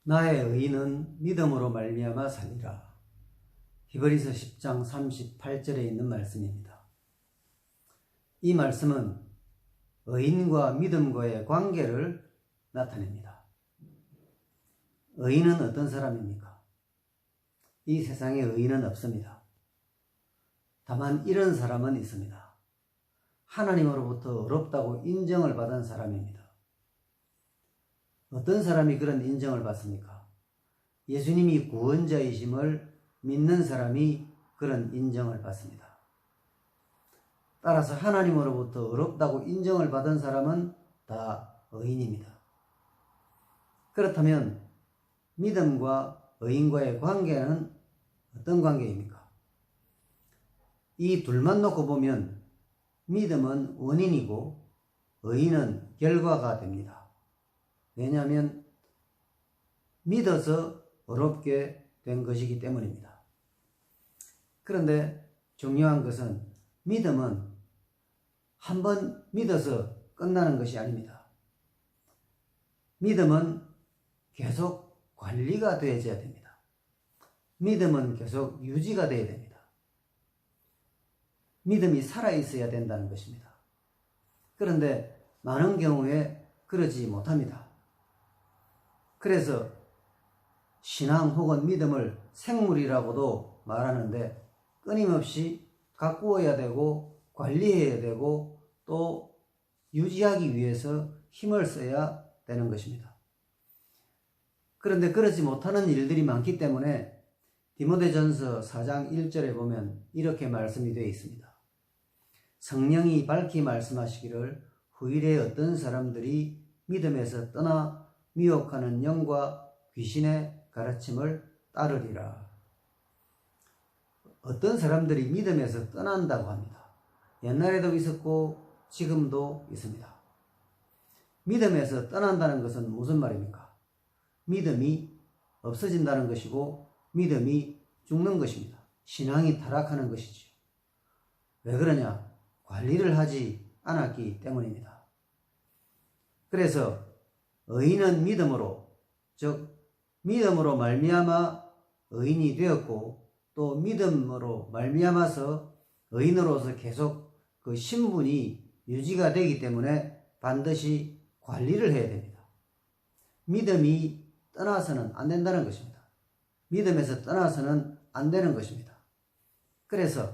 나의 의인은 믿음으로 말미암아 살리라. 히브리서 10장 38절에 있는 말씀입니다. 이 말씀은 의인과 믿음과의 관계를 나타냅니다. 의인은 어떤 사람입니까? 이 세상에 의인은 없습니다. 다만 이런 사람은 있습니다. 하나님으로부터 어렵다고 인정을 받은 사람입니다. 어떤 사람이 그런 인정을 받습니까? 예수님이 구원자이심을 믿는 사람이 그런 인정을 받습니다. 따라서 하나님으로부터 어렵다고 인정을 받은 사람은 다 의인입니다. 그렇다면 믿음과 의인과의 관계는 어떤 관계입니까? 이 둘만 놓고 보면 믿음은 원인이고 의인은 결과가 됩니다. 왜냐하면 믿어서 어렵게 된 것이기 때문입니다. 그런데 중요한 것은 믿음은 한번 믿어서 끝나는 것이 아닙니다. 믿음은 계속 관리가 되어야 됩니다. 믿음은 계속 유지가 되어야 됩니다. 믿음이 살아있어야 된다는 것입니다. 그런데 많은 경우에 그러지 못합니다. 그래서 신앙 혹은 믿음을 생물이라고도 말하는데 끊임없이 가꾸어야 되고 관리해야 되고 또 유지하기 위해서 힘을 써야 되는 것입니다. 그런데 그러지 못하는 일들이 많기 때문에 디모데전서 4장 1절에 보면 이렇게 말씀이 되어 있습니다. 성령이 밝히 말씀하시기를 후일에 어떤 사람들이 믿음에서 떠나 미혹하는 영과 귀신의 가르침을 따르리라. 어떤 사람들이 믿음에서 떠난다고 합니다. 옛날에도 있었고 지금도 있습니다. 믿음에서 떠난다는 것은 무슨 말입니까? 믿음이 없어진다는 것이고 믿음이 죽는 것입니다. 신앙이 타락하는 것이죠. 왜 그러냐? 관리를 하지 않았기 때문입니다. 그래서 의인은 믿음으로, 즉 믿음으로 말미암아 의인이 되었고 또 믿음으로 말미암아서 의인으로서 계속 그 신분이 유지가 되기 때문에 반드시 관리를 해야 됩니다. 믿음이 떠나서는 안 된다는 것입니다. 믿음에서 떠나서는 안 되는 것입니다. 그래서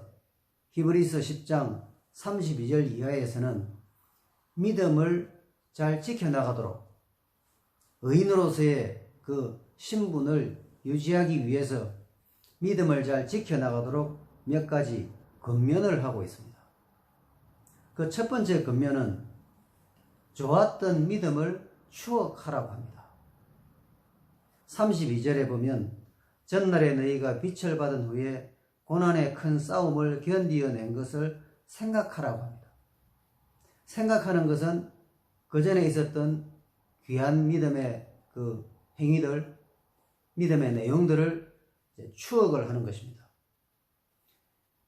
히브리서 10장 32절 이하에서는 믿음을 잘 지켜나가도록 의인으로서의 그 신분을 유지하기 위해서 믿음을 잘 지켜나가도록 몇 가지 권면을 하고 있습니다. 그 첫 번째 권면은 좋았던 믿음을 추억하라고 합니다. 32절에 보면 전날에 너희가 빛을 받은 후에 고난의 큰 싸움을 견디어낸 것을 생각하라고 합니다. 생각하는 것은 그 전에 있었던 귀한 믿음의 그 행위들, 믿음의 내용들을 추억을 하는 것입니다.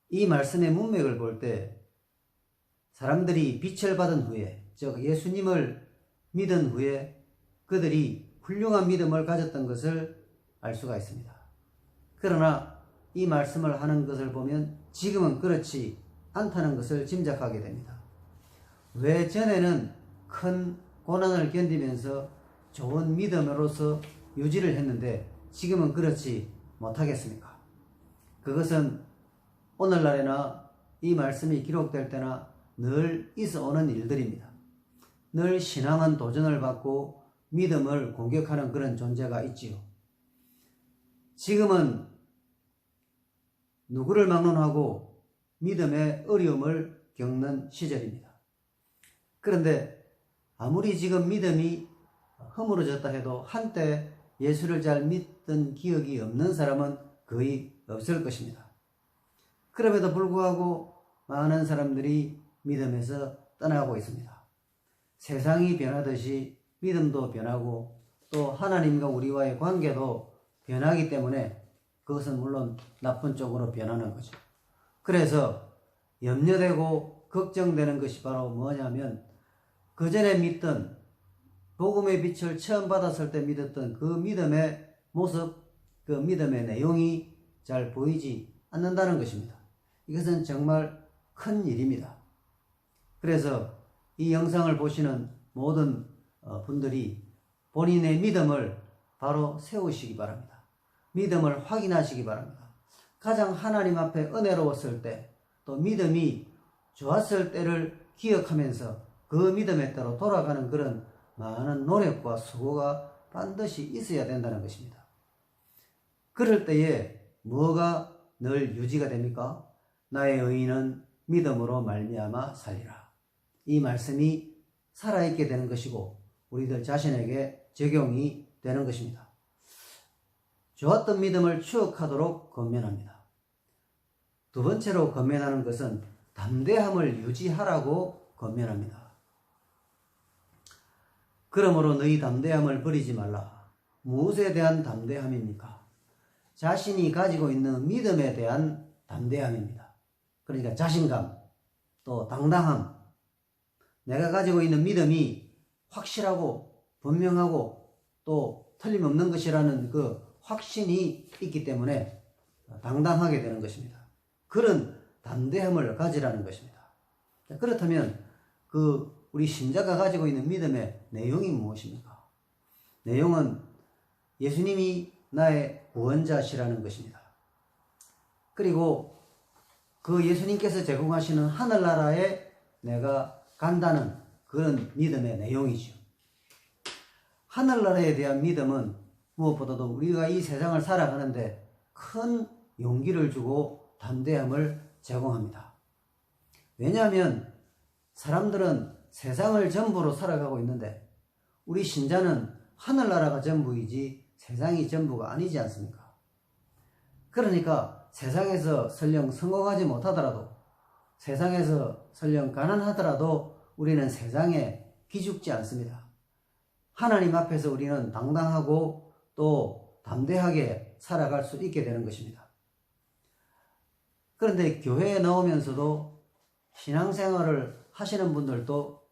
이 말씀의 문맥을 볼 때 사람들이 빛을 받은 후에, 즉 예수님을 믿은 후에 그들이 훌륭한 믿음을 가졌던 것을 알 수가 있습니다. 그러나 이 말씀을 하는 것을 보면 지금은 그렇지 않다는 것을 짐작하게 됩니다. 왜 전에는 큰 고난을 견디면서 좋은 믿음으로서 유지를 했는데 지금은 그렇지 못하겠습니까? 그것은 오늘날에나 이 말씀이 기록될 때나 늘 있어 오는 일들입니다. 늘 신앙은 도전을 받고 믿음을 공격하는 그런 존재가 있지요. 지금은 누구를 막론하고 믿음의 어려움을 겪는 시절입니다. 그런데 아무리 지금 믿음이 허물어졌다 해도 한때 예수를 잘 믿던 기억이 없는 사람은 거의 없을 것입니다. 그럼에도 불구하고 많은 사람들이 믿음에서 떠나고 있습니다. 세상이 변하듯이 믿음도 변하고 또 하나님과 우리와의 관계도 변하기 때문에 그것은 물론 나쁜 쪽으로 변하는 거죠. 그래서 염려되고 걱정되는 것이 바로 뭐냐면 그전에 믿던 복음의 빛을 처음 받았을 때 믿었던 그 믿음의 모습, 그 믿음의 내용이 잘 보이지 않는다는 것입니다. 이것은 정말 큰 일입니다. 그래서 이 영상을 보시는 모든 분들이 본인의 믿음을 바로 세우시기 바랍니다. 믿음을 확인하시기 바랍니다. 가장 하나님 앞에 은혜로웠을 때, 또 믿음이 좋았을 때를 기억하면서 그 믿음의 대로 돌아가는 그런 많은 노력과 수고가 반드시 있어야 된다는 것입니다. 그럴 때에 뭐가 늘 유지가 됩니까? 나의 의인은 믿음으로 말미암아 살리라. 이 말씀이 살아있게 되는 것이고 우리들 자신에게 적용이 되는 것입니다. 좋았던 믿음을 추억하도록 권면합니다. 두 번째로 권면하는 것은 담대함을 유지하라고 권면합니다. 그러므로 너희 담대함을 버리지 말라. 무엇에 대한 담대함입니까? 자신이 가지고 있는 믿음에 대한 담대함입니다. 그러니까 자신감, 또 당당함, 내가 가지고 있는 믿음이 확실하고 분명하고 또 틀림없는 것이라는 그 확신이 있기 때문에 당당하게 되는 것입니다. 그런 담대함을 가지라는 것입니다. 그렇다면 우리 신자가 가지고 있는 믿음의 내용이 무엇입니까? 내용은 예수님이 나의 구원자시라는 것입니다. 그리고 그 예수님께서 제공하시는 하늘나라에 내가 간다는 그런 믿음의 내용이죠. 하늘나라에 대한 믿음은 무엇보다도 우리가 이 세상을 살아가는데 큰 용기를 주고 담대함을 제공합니다. 왜냐하면 사람들은 세상을 전부로 살아가고 있는데 우리 신자는 하늘나라가 전부이지 세상이 전부가 아니지 않습니까? 그러니까 세상에서 설령 성공하지 못하더라도, 세상에서 설령 가난하더라도 우리는 세상에 기죽지 않습니다. 하나님 앞에서 우리는 당당하고 또 담대하게 살아갈 수 있게 되는 것입니다. 그런데 교회에 나오면서도 신앙생활을 하시는 분들도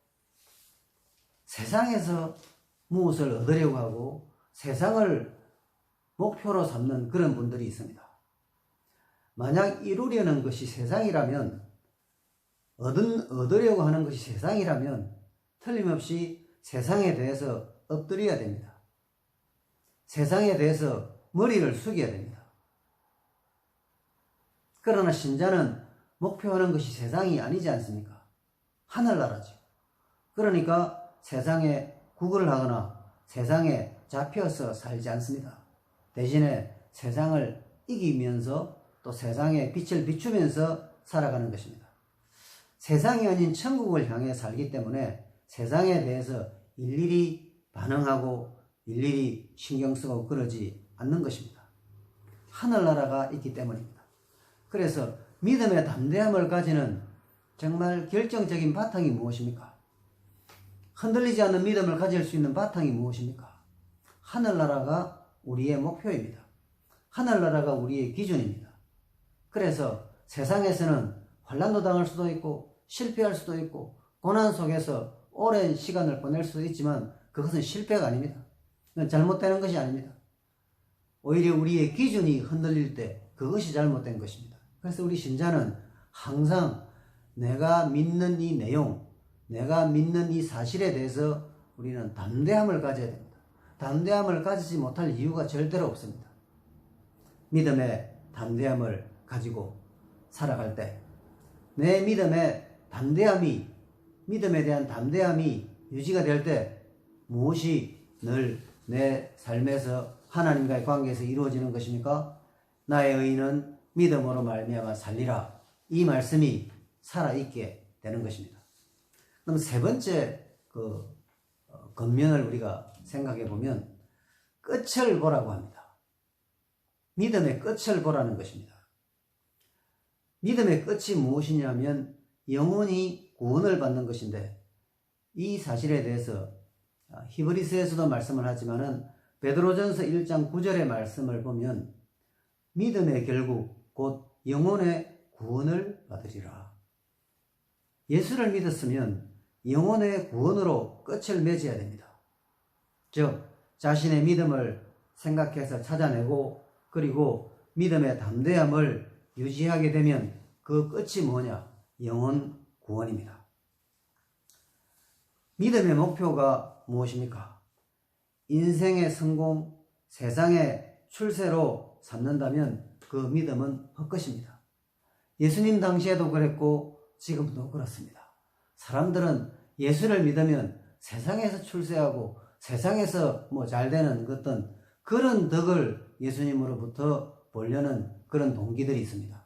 세상에서 무엇을 얻으려고 하고 세상을 목표로 삼는 그런 분들이 있습니다. 만약 이루려는 것이 세상이라면, 얻으려고 하는 것이 세상이라면 틀림없이 세상에 대해서 엎드려야 됩니다. 세상에 대해서 머리를 숙여야 됩니다. 그러나 신자는 목표하는 것이 세상이 아니지 않습니까? 하늘나라죠. 그러니까 세상에 구걸을 하거나 세상에 잡혀서 살지 않습니다. 대신에 세상을 이기면서 또 세상에 빛을 비추면서 살아가는 것입니다. 세상이 아닌 천국을 향해 살기 때문에 세상에 대해서 일일이 반응하고 일일이 신경 쓰고 그러지 않는 것입니다. 하늘나라가 있기 때문입니다. 그래서 믿음의 담대함을 가지는 정말 결정적인 바탕이 무엇입니까? 흔들리지 않는 믿음을 가질 수 있는 바탕이 무엇입니까? 하늘나라가 우리의 목표입니다. 하늘나라가 우리의 기준입니다. 그래서 세상에서는 환난도 당할 수도 있고 실패할 수도 있고 고난 속에서 오랜 시간을 보낼 수도 있지만 그것은 실패가 아닙니다. 그건 잘못되는 것이 아닙니다. 오히려 우리의 기준이 흔들릴 때 그것이 잘못된 것입니다. 그래서 우리 신자는 항상 내가 믿는 이 내용, 내가 믿는 이 사실에 대해서 우리는 담대함을 가져야 됩니다. 담대함을 가지지 못할 이유가 절대로 없습니다. 믿음의 담대함을 가지고 살아갈 때 내 믿음의 담대함이, 믿음에 대한 담대함이 유지가 될 때 무엇이 늘 내 삶에서 하나님과의 관계에서 이루어지는 것입니까? 나의 의인은 믿음으로 말미암아 살리라. 이 말씀이 살아있게 되는 것입니다. 그럼 세 번째 권면을 우리가 생각해 보면 끝을 보라고 합니다. 믿음의 끝을 보라는 것입니다. 믿음의 끝이 무엇이냐면 영혼이 구원을 받는 것인데 이 사실에 대해서 히브리서에서도 말씀을 하지만은 베드로전서 1장 9절의 말씀을 보면 믿음의 결국 곧 영혼의 구원을 받으리라. 예수를 믿었으면 영혼의 구원으로 끝을 맺어야 됩니다. 즉 자신의 믿음을 생각해서 찾아내고 그리고 믿음의 담대함을 유지하게 되면 그 끝이 뭐냐? 영혼 구원입니다. 믿음의 목표가 무엇입니까? 인생의 성공, 세상의 출세로 삼는다면 그 믿음은 헛것입니다. 예수님 당시에도 그랬고 지금도 그렇습니다. 사람들은 예수를 믿으면 세상에서 출세하고 세상에서 잘되는 어떤 그런 덕을 예수님으로부터 보려는 그런 동기들이 있습니다.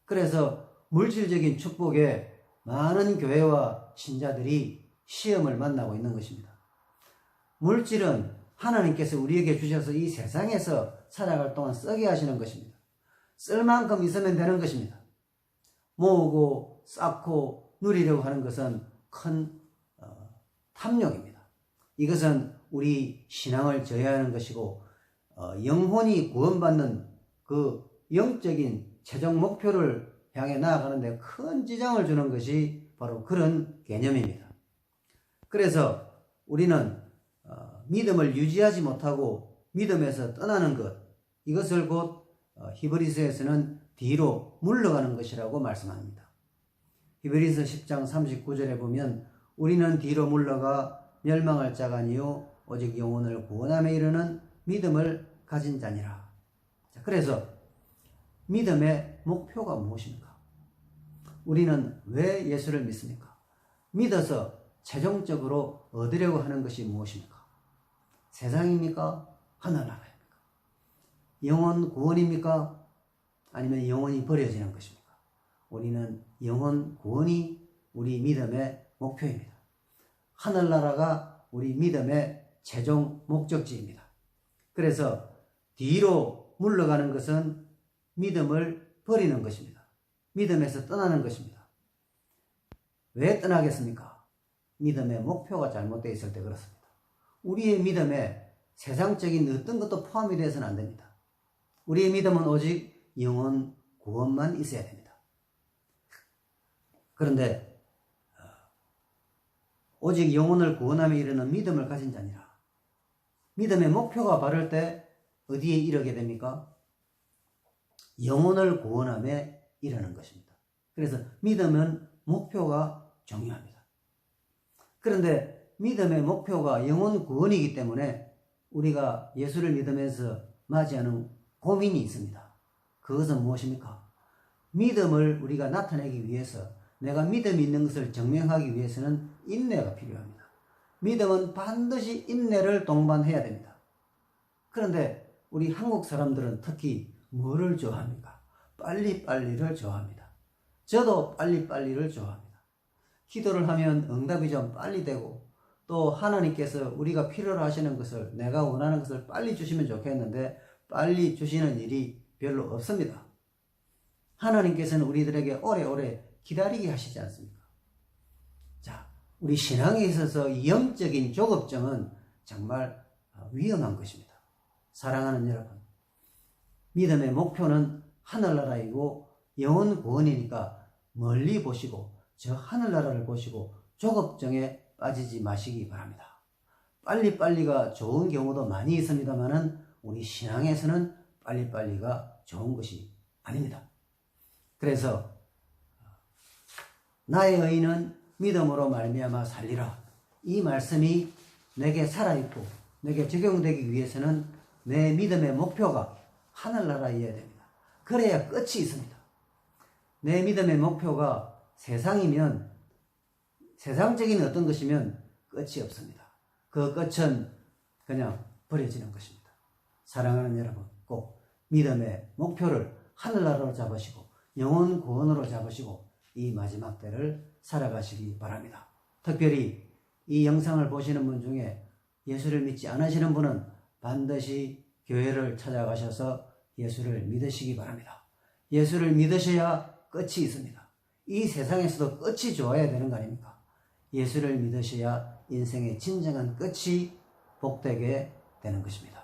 그래서 물질적인 축복에 많은 교회와 신자들이 시험을 만나고 있는 것입니다. 물질은 하나님께서 우리에게 주셔서 이 세상에서 살아갈 동안 쓰게 하시는 것입니다. 쓸 만큼 있으면 되는 것입니다. 모으고 쌓고 누리려고 하는 것은 큰 탐욕입니다. 이것은 우리 신앙을 저해하는 것이고 영혼이 구원받는 그 영적인 최종 목표를 향해 나아가는데 큰 지장을 주는 것이 바로 그런 개념입니다. 그래서 우리는 믿음을 유지하지 못하고 믿음에서 떠나는 것, 이것을 곧 히브리서에서는 뒤로 물러가는 것이라고 말씀합니다. 히브리서 10장 39절에 보면 우리는 뒤로 물러가 멸망할 자가 아니요 오직 영혼을 구원함에 이르는 믿음을 가진 자니라. 그래서 믿음의 목표가 무엇입니까? 우리는 왜 예수를 믿습니까? 믿어서 최종적으로 얻으려고 하는 것이 무엇입니까? 세상입니까? 하늘나라입니까? 영혼 구원입니까? 아니면 영혼이 버려지는 것입니까? 우리는 영혼 구원이 우리 믿음의 목표입니다. 하늘나라가 우리 믿음의 최종 목적지입니다. 그래서 뒤로 물러가는 것은 믿음을 버리는 것입니다. 믿음에서 떠나는 것입니다. 왜 떠나겠습니까? 믿음의 목표가 잘못되어 있을 때 그렇습니다. 우리의 믿음에 세상적인 어떤 것도 포함이 되어서는 안 됩니다. 우리의 믿음은 오직 영혼 구원만 있어야 됩니다. 그런데 오직 영혼을 구원함에 이르는 믿음을 가진 자니라. 믿음의 목표가 바를 때 어디에 이르게 됩니까? 영혼을 구원함에 이르는 것입니다. 그래서 믿음은 목표가 중요합니다. 그런데 믿음의 목표가 영혼 구원이기 때문에 우리가 예수를 믿으면서 맞이하는 고민이 있습니다. 그것은 무엇입니까? 믿음을 우리가 나타내기 위해서, 내가 믿음이 있는 것을 증명하기 위해서는 인내가 필요합니다. 믿음은 반드시 인내를 동반해야 됩니다. 그런데 우리 한국 사람들은 특히 뭐를 좋아합니까? 빨리빨리를 좋아합니다. 저도 빨리빨리를 좋아합니다. 기도를 하면 응답이 좀 빨리 되고, 또 하나님께서 우리가 필요로 하시는 것을, 내가 원하는 것을 빨리 주시면 좋겠는데 빨리 주시는 일이 별로 없습니다. 하나님께서는 우리들에게 오래오래 기다리게 하시지 않습니까? 자, 우리 신앙에 있어서 영적인 조급증은 정말 위험한 것입니다. 사랑하는 여러분, 믿음의 목표는 하늘나라이고 영혼 구원이니까 멀리 보시고 저 하늘나라를 보시고 조급증에 빠지지 마시기 바랍니다. 빨리빨리가 좋은 경우도 많이 있습니다만은 우리 신앙에서는 빨리빨리가 좋은 것이 아닙니다. 그래서 나의 의인은 믿음으로 말미암아 살리라, 이 말씀이 내게 살아있고 내게 적용되기 위해서는 내 믿음의 목표가 하늘나라여야 됩니다. 그래야 끝이 있습니다. 내 믿음의 목표가 세상이면, 세상적인 어떤 것이면 끝이 없습니다. 그 끝은 그냥 버려지는 것입니다. 사랑하는 여러분, 꼭 믿음의 목표를 하늘나라로 잡으시고 영혼 구원으로 잡으시고 이 마지막 때를 살아가시기 바랍니다. 특별히 이 영상을 보시는 분 중에 예수를 믿지 않으시는 분은 반드시 교회를 찾아가셔서 예수를 믿으시기 바랍니다. 예수를 믿으셔야 끝이 있습니다. 이 세상에서도 끝이 좋아야 되는 거 아닙니까? 예수를 믿으셔야 인생의 진정한 끝이 복되게 되는 것입니다.